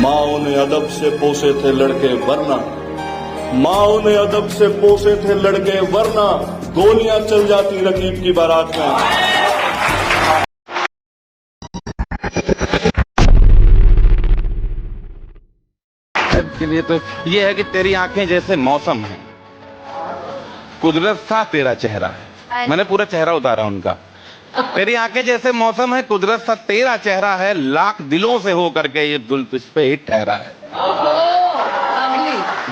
माँ उन्हें अदब से पोसे थे लड़के वरना, माँ उन्हें अदब से पोसे थे लड़के वरना गोलियां चल जाती रकीब की बारात में। के लिए तो ये है कि तेरी आंखें जैसे मौसम है, कुदरत सा तेरा चेहरा है। मैंने पूरा चेहरा उतारा उनका। तेरी आंखें जैसे मौसम है, कुदरत सा तेरा चेहरा है, लाख दिलों से हो करके ये दिल तुझ पे ही ठहरा है।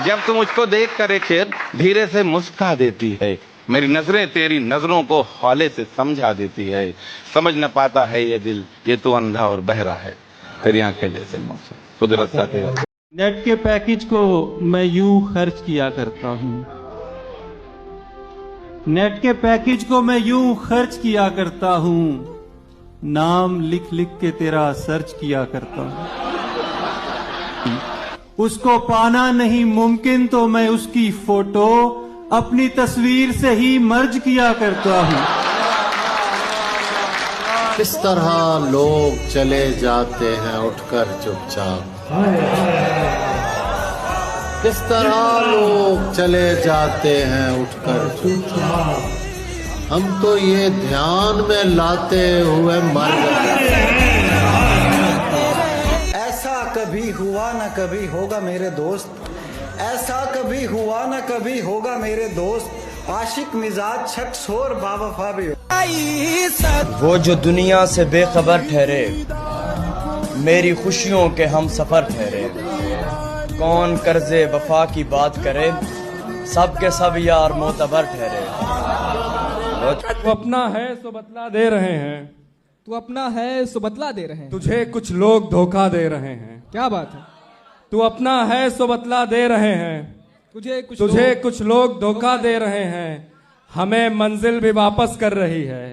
जब तू मुझको देख कर एक शेर धीरे से मुस्कुरा देती है, मेरी नजरें तेरी नजरों को हौले से समझा देती है। समझ न पाता है ये दिल, ये तो अंधा और बहरा है। तेरी आंखें जैसे मौसम, कुदरत सा तेरा। नेट के पैकेज को मैं यूं खर्च किया करता हूं, नेट के पैकेज को मैं यूं खर्च किया करता हूं, नाम लिख लिख के तेरा सर्च किया करता हूं। उसको पाना नहीं मुमकिन तो मैं उसकी फोटो अपनी तस्वीर से ही मर्ज किया करता हूं। किस तरह लोग चले जाते हैं उठकर चुपचाप, किस तरह लोग चले जाते हैं उठकर चुपचाप, हम तो ये ध्यान में लाते हुए मर गए। ऐसा कभी हुआ न कभी होगा मेरे दोस्त, ऐसा कभी हुआ न कभी होगा मेरे दोस्त, आशिक मिजाज शख्स और बावफा भी। वो जो दुनिया से बेखबर ठहरे, मेरी खुशियों के हम सफर ठहरे, कौन कर्जे वफा की बात करे, सब के सब यार मोतबर ठहरे। तू अपना है सो बदला दे रहे हैं, तू अपना है सो बदला दे रहे हैं, तुझे कुछ लोग धोखा दे रहे हैं। क्या बात है? तू अपना है सो बदला दे रहे हैं, तुझे कुछ लोग धोखा दे रहे हैं। हमें मंजिल भी वापस कर रही है,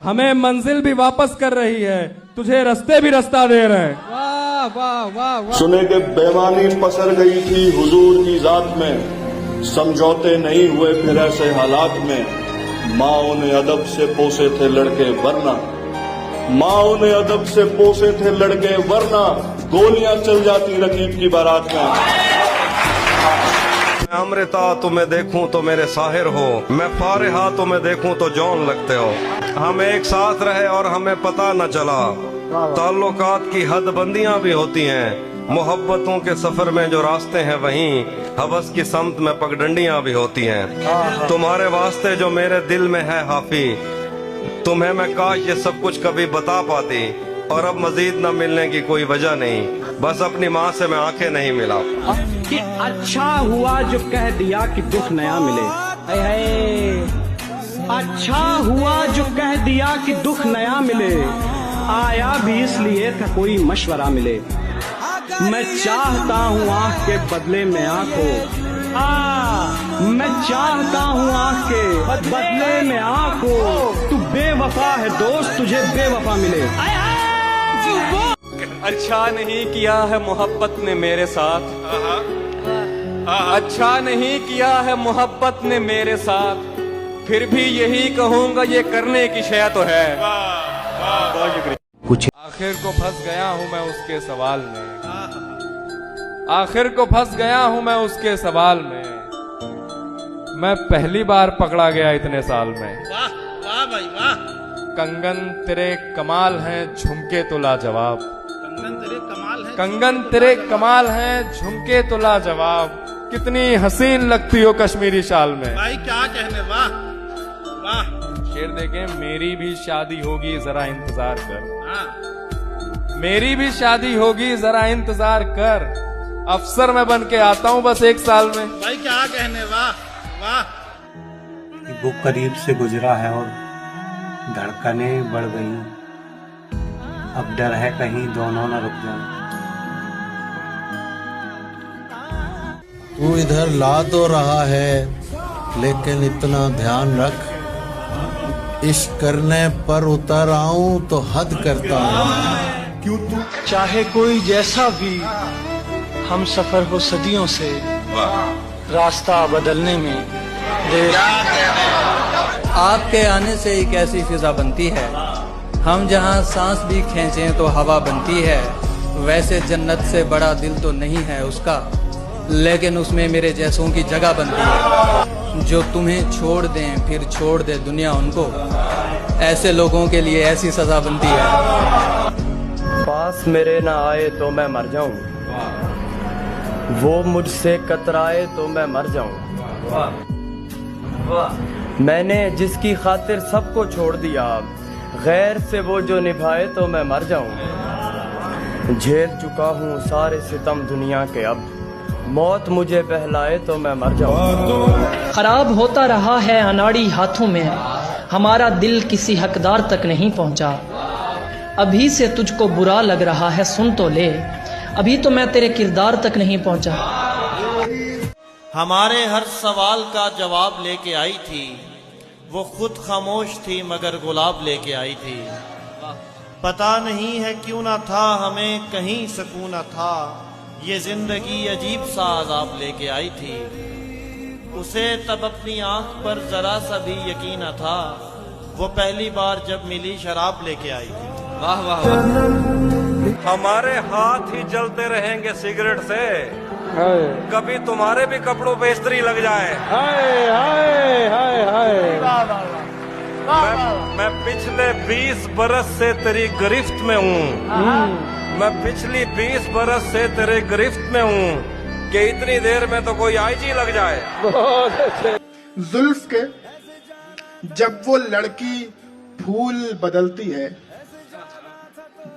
हमें मंजिल भी वापस कर रही है, तुझे रास्ते भी रास्ता दे रहे हैं। वाह वाह वाह वाह। सुने के बेईमानी पसर गई थी हुजूर की जात में, समझौते नहीं हुए फिर ऐसे हालात में। माँ उन्हें अदब से पोसे थे लड़के वरना, माँ उन्हें अदब से पोसे थे लड़के वरना गोलियां चल जाती रकीब की बारात में। अमृता तुम्हें देखूं तो मेरे साहिर हो, मैं फारिहा तुम्हें देखूं तो जौन लगते हो। हम एक साथ रहे और हमें पता न चला, ताल्लुकात की हदबंदियां भी होती हैं, मोहब्बतों के सफर में जो रास्ते हैं वहीं हवस की समत में पगडंडियां भी होती हैं। तुम्हारे वास्ते जो मेरे दिल में है हाफी, तुम्हें मैं काश ये सब कुछ कभी बता पाती, और अब मजीद न मिलने की कोई वजह नहीं, बस अपनी माँ से मैं आंखें नहीं मिला। कि अच्छा हुआ जो कह दिया कि दुख नया मिले, अच्छा हुआ जो कह दिया कि दुख नया मिले, आया भी इसलिए था कोई मशवरा मिले। मैं चाहता हूँ आँख के बदले में आँखों, मैं चाहता हूँ आँख के बदले में आँखों, तू बेवफा है दोस्त तुझे बेवफा मिले। अच्छा नहीं किया है मोहब्बत ने मेरे साथ, अच्छा नहीं किया है मोहब्बत ने मेरे साथ, फिर भी यही कहूँगा ये करने की शय तो है। बहुत शुक्रिया। आखिर को फंस गया हूँ मैं उसके सवाल में, आखिर को फंस गया हूँ मैं उसके सवाल में, मैं पहली बार पकड़ा गया इतने साल में। वाह वाह भाई वाह। कंगन तेरे कमाल हैं झुमके तो लाजवाब, कंगन तेरे कमाल है, कंगन तेरे कमाल हैं झुमके तो लाजवाब, कितनी हसीन लगती हो कश्मीरी शाल में। भाई क्या कहने, वाह वाह। शेर देखें, मेरी भी शादी होगी जरा इंतजार कर, हाँ। मेरी भी शादी होगी जरा इंतजार कर, अफसर मैं बन के आता हूँ बस एक साल में। भाई क्या कहने, वाह वाह। वो करीब से गुजरा है और धड़कनें बढ़ गई, अब डर है कहीं दोनों न रुक जाएं। तू इधर ला तो रहा है लेकिन इतना ध्यान रख, इश्क करने पर उतर आऊं तो हद करता हूं। क्यों तू चाहे कोई जैसा भी हम सफर हो सदियों से, रास्ता बदलने में देर। आपके आने से एक ऐसी फिजा बनती है, हम जहाँ सांस भी खींचें तो हवा बनती है, वैसे जन्नत से बड़ा दिल तो नहीं है उसका, लेकिन उसमें मेरे जैसों की जगह बनती है। जो तुम्हें छोड़ दें फिर छोड़ दे दुनिया उनको, ऐसे लोगों के लिए ऐसी सजा बनती है। पास मेरे ना आए तो मैं मर जाऊं, वो मुझसे कतराए तो मैं मर जाऊं। मैंने जिसकी खातिर सबको छोड़ दिया, गैर से वो जो निभाए तो मैं मर जाऊं। झेल चुका हूँ सारे सितम दुनिया के, अब मौत मुझे बहलाए तो मैं मर जाऊं। खराब होता रहा है अनाड़ी हाथों में, हमारा दिल किसी हकदार तक नहीं पहुंचा। अभी से तुझको बुरा लग रहा है सुन तो ले, अभी तो मैं तेरे किरदार तक नहीं पहुंचा। हमारे हर सवाल का जवाब लेके आई थी, वो खुद खामोश थी मगर गुलाब लेके आई थी। पता नहीं है क्यों ना था हमें कहीं सुकून न था, ये जिंदगी अजीब सा अजाब लेके आई थी। उसे तब अपनी आंख पर जरा सा भी यकीन न था, वो पहली बार जब मिली शराब लेके आई थी। वाह वाह। हमारे हाथ ही जलते रहेंगे सिगरेट से, कभी तुम्हारे भी कपड़ों पे इस्त्री लग जाए। हाय हाय हाय हाय। मैं पिछले 20 बरस से तेरी गिरफ्त में हूँ, मैं पिछली 20 बरस से तेरे गिरफ्त में हूँ कि इतनी देर में तो कोई आईजी लग जाए। जुल्फ के जब वो लड़की फूल बदलती है,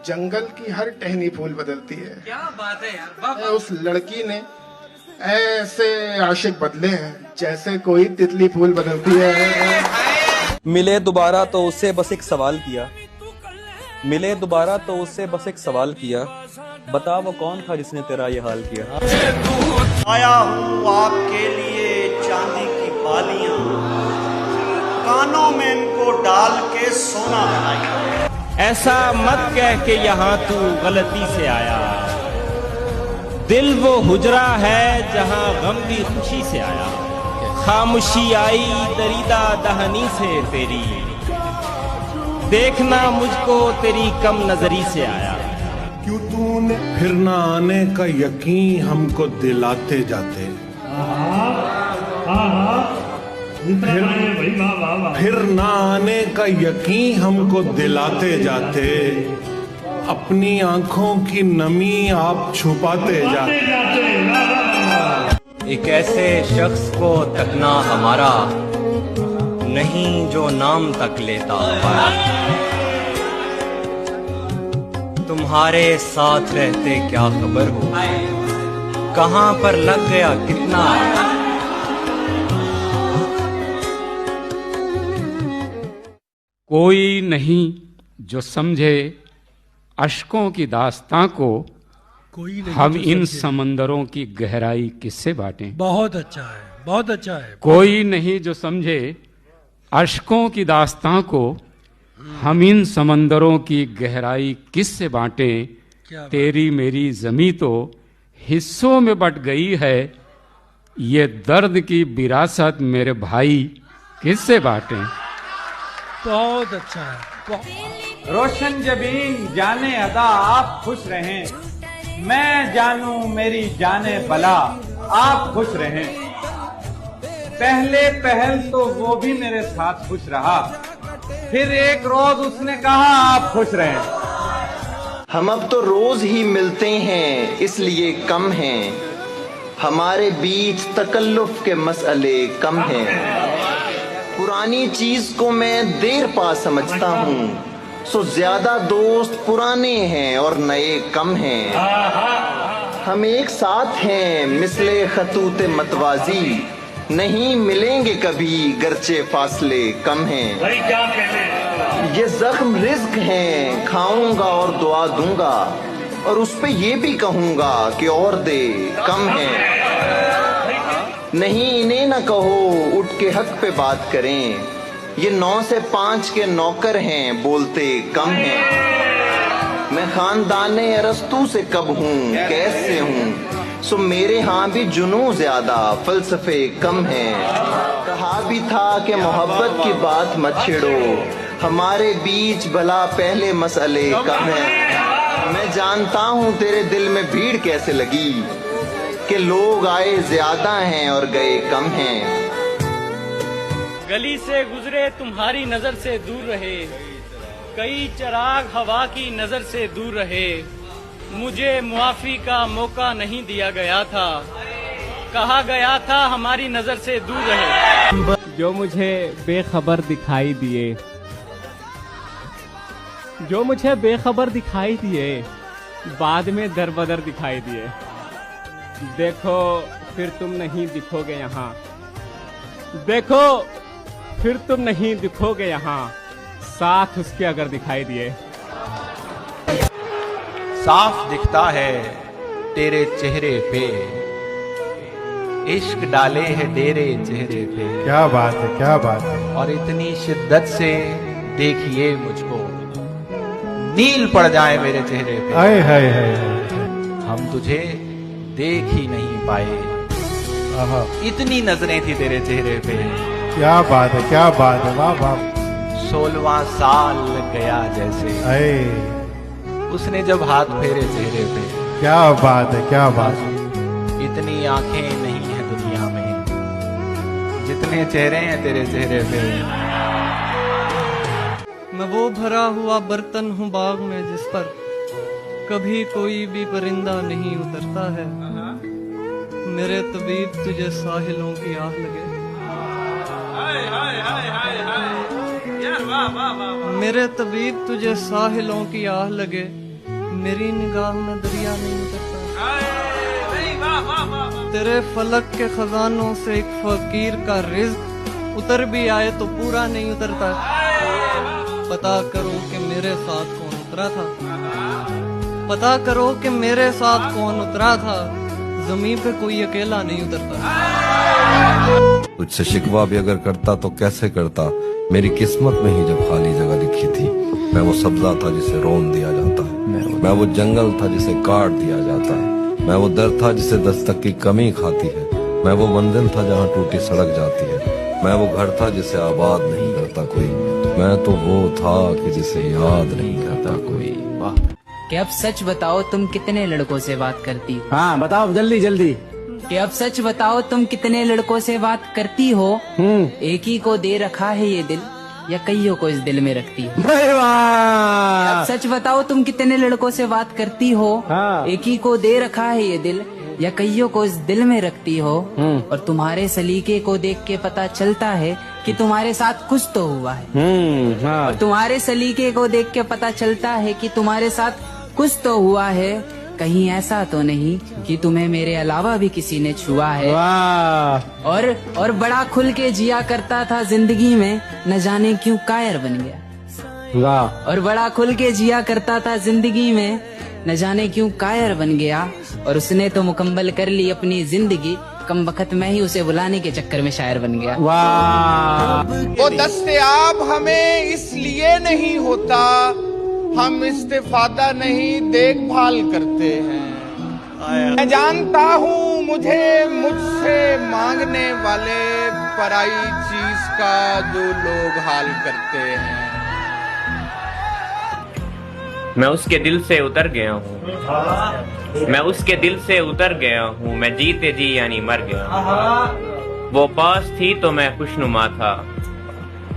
जंगल की हर टहनी फूल बदलती है। क्या बात है यार। उस लड़की ने ऐसे आशिक बदले हैं जैसे कोई तितली फूल बदलती है। मिले दोबारा तो उससे बस एक सवाल किया, मिले दोबारा तो उससे बस एक सवाल किया, बता वो कौन था जिसने तेरा ये हाल किया। आया हूँ आपके लिए चांदी की बालियां, कानों में इनको डाल के सोना बनाई। ऐसा मत कह के यहाँ तू गलती से आया, दिल वो हुजरा है जहाँ गम भी खुशी से आया। खामोशी आई दरीदा दहनी से तेरी, देखना मुझको तेरी कम नजरी से आया। क्यों तूने फिर ना आने का यकीन हमको दिलाते जाते, फिर ना आने का यकीन हमको दिलाते जाते, अपनी आंखों की नमी आप छुपाते जाते। एक ऐसे शख्स को तकना हमारा नहीं जो नाम तक लेता हमारा, तुम्हारे साथ रहते क्या खबर हो, कहाँ पर लग गया कितना। कोई नहीं जो समझे अश्कों की दास्तां को, हम इन समंदरों की गहराई किससे बांटें। बहुत अच्छा है, बहुत अच्छा है। कोई नहीं जो समझे अश्कों की दास्तां को, हम इन समंदरों की गहराई किससे बांटें। तेरी मेरी जमी तो हिस्सों में बट गई है, ये दर्द की विरासत मेरे भाई किससे बांटें। बहुत अच्छा है। रोशन जबीन जाने अदा आप खुश रहें, मैं जानू मेरी जाने भला आप खुश रहें। पहले पहल तो वो भी मेरे साथ खुश रहा, फिर एक रोज उसने कहा आप खुश रहें। हम अब तो रोज ही मिलते हैं इसलिए कम हैं, हमारे बीच तकल्लुफ के मसले कम हैं। पुरानी चीज को मैं देर पा समझता हूँ, सो ज्यादा दोस्त पुराने हैं और नए कम हैं। हम एक साथ हैं मिसले खतूते मतवाजी, नहीं मिलेंगे कभी गरचे फासले कम हैं। ये जख्म रिज्क हैं, खाऊंगा और दुआ दूंगा, और उस पे ये भी कहूंगा कि और दे कम है। नहीं इन्हें न कहो उठ के हक पे बात करें, ये 9 से 5 के नौकर हैं बोलते कम हैं। मैं खानदाने अरस्तू से कब हूँ कैसे हूँ, सो मेरे यहाँ भी जुनू ज्यादा फलसफे कम हैं। कहा भी था कि मोहब्बत की बात मत छेड़ो, हमारे बीच भला पहले मसले कम हैं। मैं जानता हूँ तेरे दिल में भीड़ कैसे लगी कि लोग आए ज्यादा हैं और गए कम हैं। गली से गुजरे तुम्हारी नजर से दूर रहे, कई चिराग हवा की नजर से दूर रहे। मुझे मुआफी का मौका नहीं दिया गया था, कहा गया था हमारी नजर से दूर रहे। जो मुझे बेखबर दिखाई दिए, जो मुझे बेखबर दिखाई दिए, बाद में दरबदर दिखाई दिए। देखो फिर तुम नहीं दिखोगे यहाँ, देखो फिर तुम नहीं दिखोगे यहाँ, साथ उसके अगर दिखाई दिए। साफ दिखता है तेरे चेहरे पे, इश्क डाले है डेरे चेहरे पे। क्या बात है, क्या बात है। और इतनी शिद्दत से देखिए मुझको, नील पड़ जाए मेरे चेहरे पे। हाय हाय हाय, हम तुझे देख ही नहीं पाए, इतनी नजरें थी तेरे चेहरे पे। क्या बात है, क्या बात है, वाह वाह। 16वां साल लग गया जैसे उसने जब हाथ फेरे चेहरे पे। क्या बात है, क्या बात है। इतनी आंखें नहीं है दुनिया में जितने चेहरे हैं तेरे चेहरे पे। मैं वो भरा हुआ बर्तन हूँ बाग में जिस पर कभी कोई भी परिंदा नहीं उतरता है। मेरे तबीब तुझे साहिलों की आह लगे, मेरे तबीब तुझे साहिलों की आह लगे, मेरी निगाह में दरिया नहीं उतरता। तेरे फलक के खजानों से एक फकीर का रिज़्क उतर भी आए तो पूरा नहीं उतरता। पता करो कि मेरे साथ कौन उतरा था, पता करो कि मेरे साथ कौन उतरा था, जमीन पे कोई अकेला नहीं उतरता। तुझसे शिकवा भी अगर करता तो कैसे करता, मेरी किस्मत में ही जब खाली जगह लिखी थी। मैं वो सब्जा था जिसे रोन दिया जाता है, मैं वो जंगल था जिसे काट दिया जाता है, मैं वो दर था जिसे दस्तक की कमी खाती है, मैं वो मंजिल था जहाँ टूटी सड़क जाती है, मैं वो घर था जिसे आबाद नहीं करता कोई, मैं तो वो था कि जिसे याद नहीं करता कोई। वाह। कि अब सच बताओ तुम कितने लड़कों से बात करती हो? हाँ बताओ जल्दी जल्दी। कि अब सच बताओ तुम कितने लड़कों से बात करती हो? एक ही को दे रखा है ये दिल या कईयों को इस दिल में रखती हो? अब सच बताओ तुम कितने लड़कों से बात करती हो? एक ही को दे रखा है ये दिल या कईयों को इस दिल में रखती हो? और तुम्हारे सलीके को देख के पता चलता है कि तुम्हारे साथ कुछ तो हुआ है। और तुम्हारे सलीके को देख के पता चलता है कि तुम्हारे साथ कुछ तो हुआ है। कहीं ऐसा तो नहीं कि तुम्हें मेरे अलावा भी किसी ने छुआ है? और बड़ा खुल के जिया करता था जिंदगी में, न जाने क्यों कायर बन गया। और बड़ा खुल के जिया करता था जिंदगी में, न जाने क्यों कायर बन गया। और उसने तो मुकम्मल कर ली अपनी जिंदगी, कम वक्त में ही उसे बुलाने के चक्कर में शायर बन गया। वो दस्तयाब हमें इसलिए नहीं होता, हम इस्तेफादा नहीं देखभाल करते हैं। मैं जानता हूँ मुझे मुझसे मांगने वाले पराई चीज का जो लोग हाल करते हैं। मैं उसके दिल से उतर गया हूँ, मैं उसके दिल से उतर गया हूँ, मैं जीते जी यानी मर गया हूँ। वो पास थी तो मैं खुशनुमा था,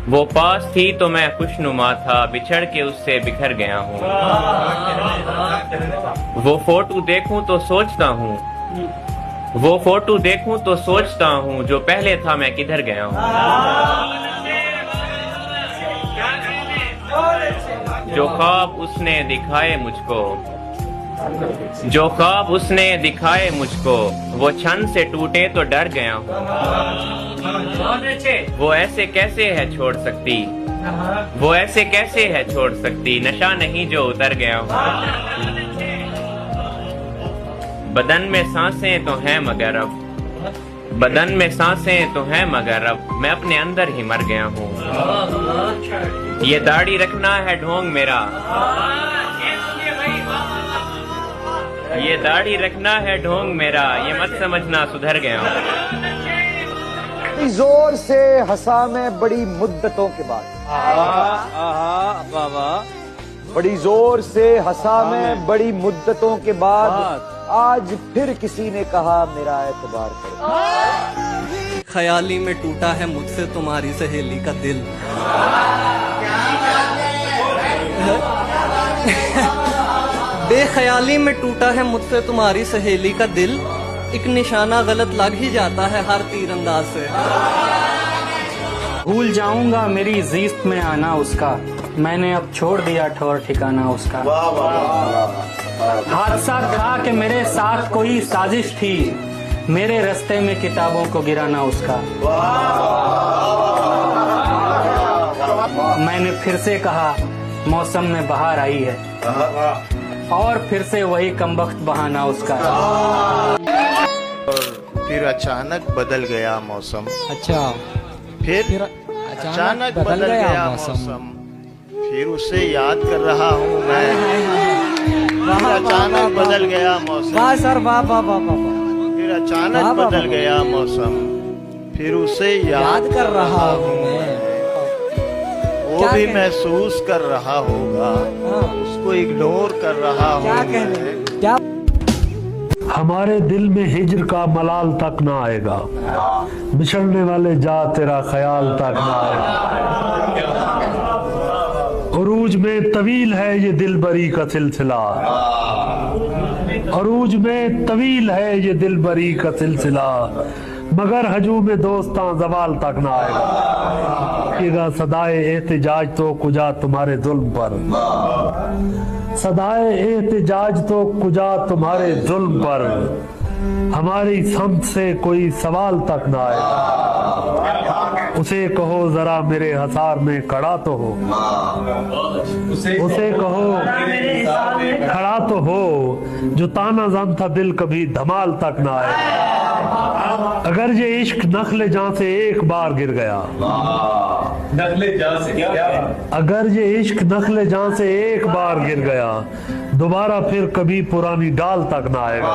वो पास थी तो मैं खुशनुमा था, बिछड़ के उससे बिखर गया हूँ। वो फोटो देखूं तो सोचता हूँ, वो फोटो देखूं तो सोचता हूँ, जो पहले था मैं किधर गया हूँ। जो ख्वाब उसने दिखाए मुझको, जो ख्वाब उसने दिखाए मुझको, वो क्षण से टूटे तो डर गया हूँ। वो ऐसे कैसे है छोड़ सकती, वो ऐसे कैसे है छोड़ सकती, नशा नहीं जो उतर गया हूँ। बदन में सांसें तो हैं मगर अब, बदन में सांसें तो हैं मगर अब, मैं अपने अंदर ही मर गया हूँ। ये दाढ़ी रखना है ढोंग मेरा, ये दाढ़ी रखना है ढोंग मेरा, ये मत समझना सुधर गया हूँ। जोर से हंसा मैं बड़ी मुद्दतों के बाद। बड़ी जोर से हंसा मैं बड़ी मुद्दतों के बाद, आज फिर किसी ने कहा मेरा एतबार करो। ख्याली में टूटा है मुझसे तुम्हारी सहेली का दिल। बेख्याली में टूटा है मुझसे तुम्हारी सहेली का दिल, एक निशाना गलत लग ही जाता है हर तीरंदाज से। भूल जाऊंगा मेरी जीस्त में आना उसका, मैंने अब छोड़ दिया ठौर ठिकाना उसका। हादसा था कि मेरे साथ कोई साजिश थी, मेरे रास्ते में किताबों को गिराना उसका। मैंने फिर से कहा मौसम में बहार आई है, और फिर से वही कमबख्त बहाना उसका। और फिर अचानक बदल गया मौसम। अच्छा, फिर अचानक बदल गया मौसम, फिर उसे याद कर रहा हूँ मैं। फिर अचानक बदल गया मौसम। वाह सर, वाह वाह वाह वाह। फिर अचानक बदल गया मौसम, फिर उसे याद कर रहा हूँ मैं। वो भी महसूस कर रहा होगा, उसको इग्नोर कर रहा हूँ मैं। हमारे दिल में हिज्र का मलाल तक ना आएगा, बिछड़ने वाले जा तेरा ख्याल तक ना आएगा। उरूज में तवील है ये दिलबरी का सिलसिला, उरूज में तवील है ये दिलबरी का सिलसिला, मगर हजूम दोस्तां जवाल तक ना आएगा। सदाए एहतिजाज तो कुजा तुम्हारे जुल्म पर, सदाए एहतिजाज तो कुजा तुम्हारे जुल्म पर, हमारी समत से कोई सवाल तक ना आएगा। उसे कहो जरा मेरे हसार में खड़ा तो हो, उसे कहो खड़ा तो हो, जो ताना जन था दिल कभी धमाल तक ना आएगा। अगर ये इश्क नखले जां से एक बार गिर गया, नखले जां से क्या? अगर ये इश्क नखले जां से एक बार गिर गया, दोबारा फिर कभी पुरानी डाल तक ना आएगा।